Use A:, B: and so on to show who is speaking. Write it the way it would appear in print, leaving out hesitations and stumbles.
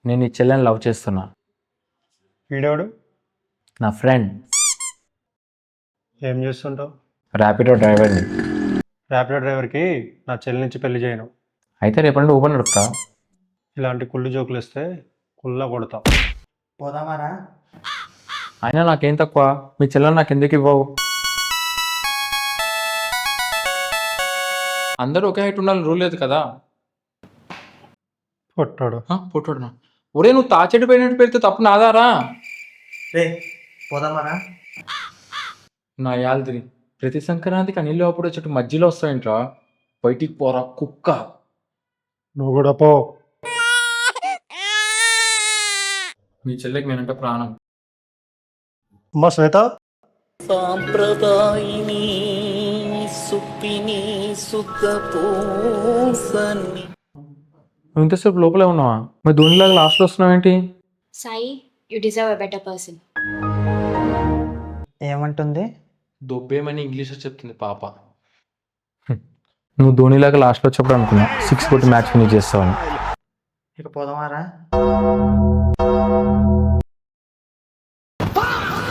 A: నేను ఈ చెల్లెని లవ్ చేస్తున్నా.
B: వీడేవాడు
A: నా ఫ్రెండ్.
B: ఏం చేస్తుంటావు?
A: ర్యాపిడో డ్రైవర్ని.
B: ర్యాపిడో డ్రైవర్కి నా చెల్లి నుంచి పెళ్లి చేయను.
A: అయితే రేపటి ఊబర్ నడుపుతా.
B: ఇలాంటి కుళ్ళు జోకులు ఇస్తే కుళ్ళ కొడతా.
C: పోదామారా?
A: అయినా నాకేం తక్కువ, మీ చెల్లెని నాకు ఎందుకు ఇవ్వవు? అందరూ ఒకే హైట్ ఉండాలని రూల్ లేదు కదా.
B: కొట్టాడు.
A: పొట్టుడునా? ఒరే నువ్వు తాచెట్టు పోయినట్టు పెడితే తప్పు నాదారా?
C: రే పోదామారా?
A: నా యాల్దిరి ప్రతి సంక్రాంతికి అనిల్లో అప్పుడు వచ్చేట్టు మధ్యలో వస్తాయంట్రా. బయటికి పోరా కుక్క.
B: నువ్వు కూడా పో.
A: మీ చెల్లెకి నేనంటే ప్రాణం.
B: అమ్మా శ్వేత,
D: సాంప్రదాయిని సుప్పిని సుఖ పూసని.
A: నువ్వు ఇంతసేపు లోపలే ఉన్నావా? మరి ధోనిలాగా లాస్ట్లో వస్తున్నావు ఏంటి?
E: Sai, you deserve a better person.
C: ఏమంటుంది?
A: దొబ్బేమని ఇంగ్లీష్లో చెప్తుంది పాప. నువ్వు ధోనిలాగా లాస్ట్లో వచ్చేప్పుడు అనుకున్నా 6 కొట్టి మ్యాచ్ ఫినిష్ చేస్తావని.
C: ఇక పోదామారా?